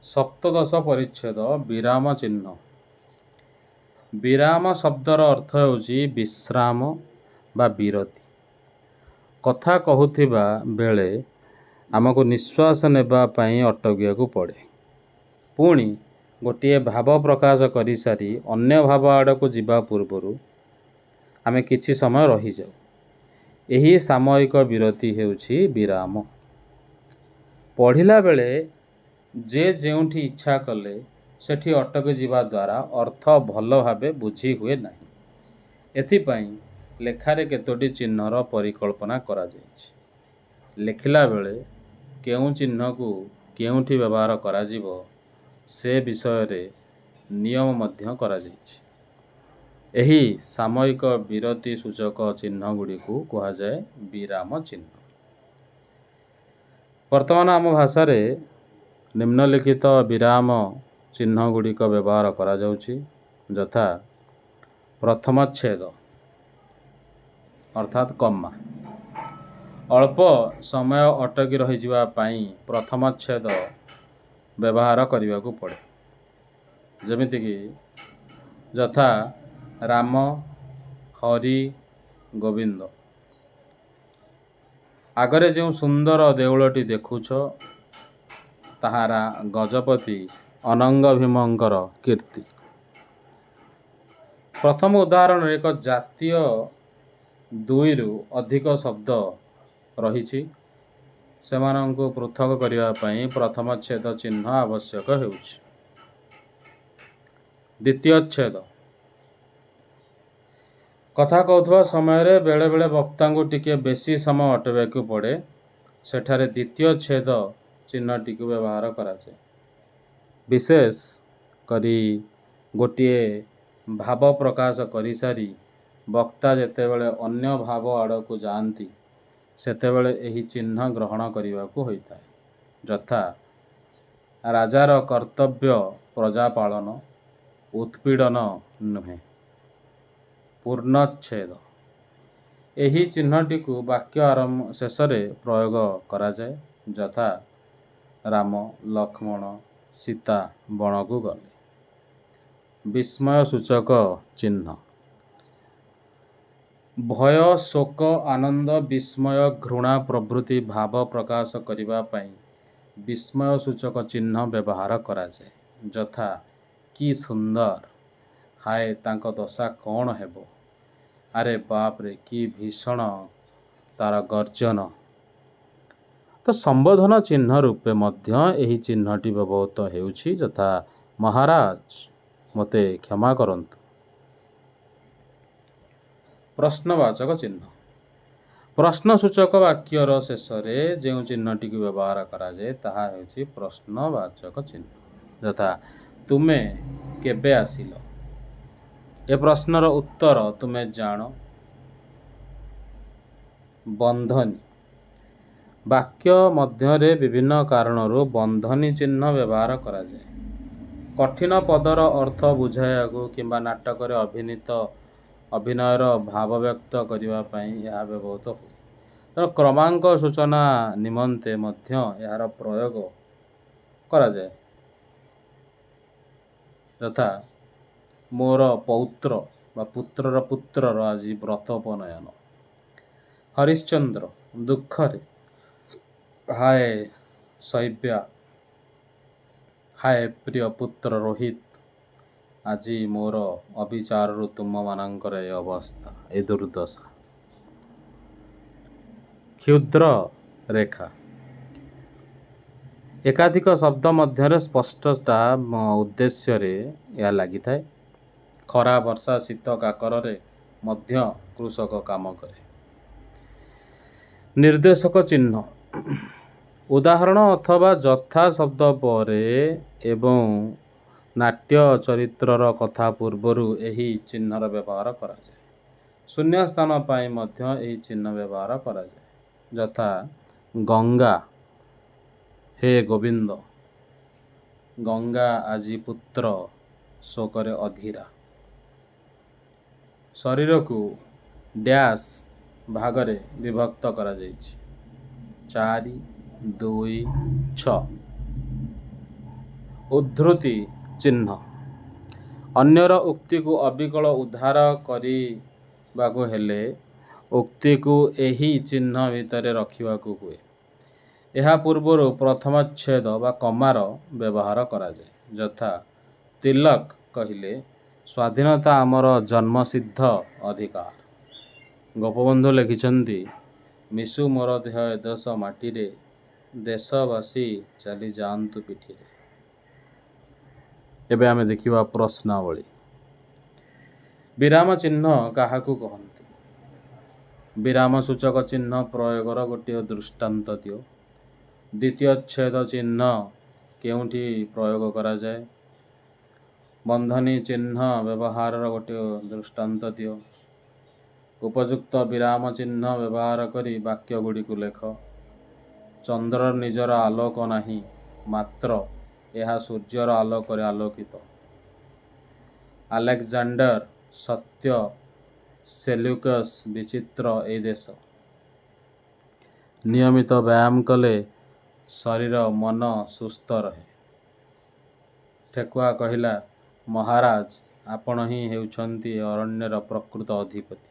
ସପ୍ତଦଶ ପରିଚ୍ଛେଦ ବିରାମ ଚିହ୍ନ। ବିରାମ ଶବ୍ଦର ଅର୍ଥ ହେଉଛି ବିଶ୍ରାମ ବା ବିରତି। କଥା କହୁଥିବା ବେଳେ ଆମକୁ ନିଶ୍ୱାସ ନେବା ପାଇଁ ଅଟକିବାକୁ ପଡ଼େ। ପୁଣି ଗୋଟିଏ ଭାବ ପ୍ରକାଶ କରିସାରି ଅନ୍ୟ ଭାବ ଆଡ଼କୁ ଯିବା ପୂର୍ବରୁ ଆମେ କିଛି ସମୟ ରହିଯାଉ। ଏହି ସାମୟିକ ବିରତି ହେଉଛି ବିରାମ। ପଢ଼ିଲା ବେଳେ ଯେ ଯେଉଁଠି ଇଚ୍ଛା କଲେ ସେଠି ଅଟକି ଯିବା ଦ୍ୱାରା ଅର୍ଥ ଭଲ ଭାବେ ବୁଝି ହୁଏ ନାହିଁ। ଏଥିପାଇଁ ଲେଖାରେ କେତୋଟି ଚିହ୍ନର ପରିକଳ୍ପନା କରାଯାଇଛି। ଲେଖିଲା ବେଳେ କେଉଁ ଚିହ୍ନକୁ କେଉଁଠି ବ୍ୟବହାର କରାଯିବ ସେ ବିଷୟରେ ନିୟମ ମଧ୍ୟ କରାଯାଇଛି। ଏହି ସାମୟିକ ବିରତି ସୂଚକ ଚିହ୍ନ ଗୁଡ଼ିକୁ କୁହାଯାଏ ବିରାମ ଚିହ୍ନ। ବର୍ତ୍ତମାନ ଆମ ଭାଷାରେ ନିମ୍ନଲିଖିତ ବିରାମ ଚିହ୍ନ ଗୁଡ଼ିକ ବ୍ୟବହାର କରାଯାଉଛି, ଯଥା ପ୍ରଥମଚ୍ଛେଦ ଅର୍ଥାତ୍ କମା। ଅଳ୍ପ ସମୟ ଅଟକି ରହିଯିବା ପାଇଁ ପ୍ରଥମଚ୍ଛେଦ ବ୍ୟବହାର କରିବାକୁ ପଡ଼େ। ଯେମିତିକି ଯଥା ରାମ, ହରି, ଗୋବିନ୍ଦ। ଆଗରେ ଯେଉଁ ସୁନ୍ଦର ଦେଉଳଟି ଦେଖୁଛ ତାହା ଗଜପତି ଅନଙ୍ଗ ଭୀମଙ୍କର କୀର୍ତ୍ତି। ପ୍ରଥମ ଉଦାହରଣରେ ଏକ ଜାତୀୟ ଦୁଇରୁ ଅଧିକ ଶବ୍ଦ ରହିଛି। ସେମାନଙ୍କୁ ପୃଥକ କରିବା ପାଇଁ ପ୍ରଥମଚ୍ଛେଦ ଚିହ୍ନ ଆବଶ୍ୟକ ହେଉଛି। ଦ୍ୱିତୀୟଚ୍ଛେଦ। କଥା କହୁଥିବା ସମୟରେ ବେଳେବେଳେ ବକ୍ତାଙ୍କୁ ଟିକେ ବେଶୀ ସମୟ ଅଟକାଇବାକୁ ପଡ଼େ। ସେଠାରେ ଦ୍ୱିତୀୟ ଚ୍ଛେଦ ଚିହ୍ନଟିକୁ ବ୍ୟବହାର କରାଯାଏ। ବିଶେଷ କରି ଗୋଟିଏ ଭାବ ପ୍ରକାଶ କରିସାରି ବକ୍ତା ଯେତେବେଳେ ଅନ୍ୟ ଭାବ ଆଡ଼କୁ ଯାଆନ୍ତି ସେତେବେଳେ ଏହି ଚିହ୍ନ ଗ୍ରହଣ କରିବାକୁ ହୋଇଥାଏ। ଯଥା ରାଜାର କର୍ତ୍ତବ୍ୟ ପ୍ରଜା ପାଳନ, ଉତ୍ପୀଡ଼ନ ନୁହେଁ। ପୂର୍ଣ୍ଣଚ୍ଛେଦ। ଏହି ଚିହ୍ନଟିକୁ ବାକ୍ୟ ଶେଷରେ ପ୍ରୟୋଗ କରାଯାଏ। ଯଥା ରାମ, ଲକ୍ଷ୍ମଣ, ସୀତା ବଣକୁ ଗଲେ। ବିସ୍ମୟ ସୂଚକ ଚିହ୍ନ। ଭୟ, ଶୋକ, ଆନନ୍ଦ, ବିସ୍ମୟ, ଘୃଣା ପ୍ରଭୃତି ଭାବ ପ୍ରକାଶ କରିବା ପାଇଁ ବିସ୍ମୟ ସୂଚକ ଚିହ୍ନ ବ୍ୟବହାର କରାଯାଏ। ଯଥା କି ସୁନ୍ଦର, ହାୟ ତାଙ୍କ ଦଶା କ'ଣ ହେବ, ଆରେ ବାପରେ କି ଭୀଷଣ ତାର ଗର୍ଜନ। ତ ସମ୍ବୋଧନ ଚିହ୍ନ ରୂପେ ମଧ୍ୟ ଏହି ଚିହ୍ନଟି ବ୍ୟବହୃତ ହେଉଛି। ଯଥା ମହାରାଜ ମୋତେ କ୍ଷମା କରନ୍ତୁ। ପ୍ରଶ୍ନବାଚକ ଚିହ୍ନ। ପ୍ରଶ୍ନସୂଚକ ବାକ୍ୟର ଶେଷରେ ଯେଉଁ ଚିହ୍ନଟିକୁ ବ୍ୟବହାର କରାଯାଏ ତାହା ହେଉଛି ପ୍ରଶ୍ନବାଚକ ଚିହ୍ନ। ଯଥା ତୁମେ କେବେ ଆସିଲ? ଏ ପ୍ରଶ୍ନର ଉତ୍ତର ତୁମେ ଜାଣ। ବନ୍ଧନୀ। ବାକ୍ୟ ମଧ୍ୟରେ ବିଭିନ୍ନ କାରଣରୁ ବନ୍ଧନୀ ଚିହ୍ନ ବ୍ୟବହାର କରାଯାଏ। କଠିନ ପଦର ଅର୍ଥ ବୁଝାଇବାକୁ କିମ୍ବା ନାଟକରେ ଅଭିନୟର ଭାବ ବ୍ୟକ୍ତ କରିବା ପାଇଁ ଏହା ବ୍ୟବହୃତ ହୁଏ। ତେଣୁ କ୍ରମାଙ୍କ ସୂଚନା ନିମନ୍ତେ ମଧ୍ୟ ଏହାର ପ୍ରୟୋଗ କରାଯାଏ। ଯଥା ମୋର ପୌତ୍ର ବା ପୁତ୍ରର ପୁତ୍ରର ଆଜି ବ୍ରତ ଉପନୟନ। ହରିଶ୍ଚନ୍ଦ୍ର ଦୁଃଖରେ, ହାୟ ଶୈବ୍ୟା, ହାୟ ପ୍ରିୟ ପୁତ୍ର ରୋହିତ, ଆଜି ମୋର ଅବିଚାରରୁ ତୁମମାନଙ୍କର ଏ ଅବସ୍ଥା, ଏ ଦୁର୍ଦ୍ଦଶା। କ୍ଷୁଦ୍ର ରେଖା। ଏକାଧିକ ଶବ୍ଦ ମଧ୍ୟରେ ସ୍ପଷ୍ଟତା ଉଦ୍ଦେଶ୍ୟରେ ଏହା ଲାଗିଥାଏ। ଖରା, ବର୍ଷା, ଶୀତ, କାକରରେ ମଧ୍ୟ କୃଷକ କାମ କରେ। ନିର୍ଦ୍ଦେଶକ ଚିହ୍ନ। ଉଦାହରଣ ଅଥବା ଯଥା ଶବ୍ଦ ପରେ ଏବଂ ନାଟ୍ୟ ଚରିତ୍ରର କଥା ପୂର୍ବରୁ ଏହି ଚିହ୍ନର ବ୍ୟବହାର କରାଯାଏ। ଶୂନ୍ୟ ସ୍ଥାନ ପାଇଁ ମଧ୍ୟ ଏହି ଚିହ୍ନ ବ୍ୟବହାର କରାଯାଏ। ଯଥା ଗଙ୍ଗା, ହେ ଗୋବିନ୍ଦ, ଗଙ୍ଗା ଆଜି ପୁତ୍ର ଶୋକରେ ଅଧୀରା। ଶରୀରକୁ ଡ୍ୟାସ୍ ଭାଗରେ ବିଭକ୍ତ କରାଯାଇଛି। 4, 2, 6। ଉଦ୍ଧୃତି ଚିହ୍ନ। ଅନ୍ୟର ଉକ୍ତିକୁ ଅବିକଳ ଉଦ୍ଧାର କରିବାକୁ ହେଲେ ଉକ୍ତିକୁ ଏହି ଚିହ୍ନ ଭିତରେ ରଖିବାକୁ ହୁଏ। ଏହା ପୂର୍ବରୁ ପ୍ରଥମାଚ୍ଛେଦ ବା କମାର ବ୍ୟବହାର କରାଯାଏ। ଯଥା ତିଲକ କହିଲେ ସ୍ୱାଧୀନତା ଆମର ଜନ୍ମସିଦ୍ଧ ଅଧିକାର। ଗୋପବନ୍ଧୁ ଲେଖିଛନ୍ତି ମିଶୁ ମୋର ଦେହ ଏ ଦେଶ ମାଟିରେ, ଦେଶବାସୀ ଚାଲି ଯାଆନ୍ତୁ ପିଠିରେ। ଏବେ ଆମେ ଦେଖିବା ପ୍ରଶ୍ନାବଳୀ। ବିରାମ ଚିହ୍ନ କାହାକୁ କହନ୍ତି? ବିରାମ ସୂଚକ ଚିହ୍ନ ପ୍ରୟୋଗର ଗୋଟିଏ ଦୃଷ୍ଟାନ୍ତ ଦିଅ। ଦ୍ୱିତୀୟଚ୍ଛେଦ ଚିହ୍ନ କେଉଁଠି ପ୍ରୟୋଗ କରାଯାଏ? ବନ୍ଧନୀ ଚିହ୍ନ ବ୍ୟବହାରର ଗୋଟିଏ ଦୃଷ୍ଟାନ୍ତ ଦିଅ। ଉପଯୁକ୍ତ ବିରାମ ଚିହ୍ନ ବ୍ୟବହାର କରି ବାକ୍ୟଗୁଡ଼ିକୁ ଲେଖ। ଚନ୍ଦ୍ରର ନିଜର ଆଲୋକ ନାହିଁ, ମାତ୍ର ଏହା ସୂର୍ଯ୍ୟର ଆଲୋକରେ ଆଲୋକିତ। ଆଲେକଜାଣ୍ଡର ସତ୍ୟ, ସେଲ୍ୟୁକସ୍ ବିଚିତ୍ର ଏହି ଦେଶ। ନିୟମିତ ବ୍ୟାୟାମ କଲେ ଶରୀର ମନ ସୁସ୍ଥ ରହେ। ଠେକୁଆ କହିଲା ମହାରାଜ, ଆପଣ ହିଁ ହେଉଛନ୍ତି ଏ ଅରଣ୍ୟର ପ୍ରକୃତ ଅଧିପତି।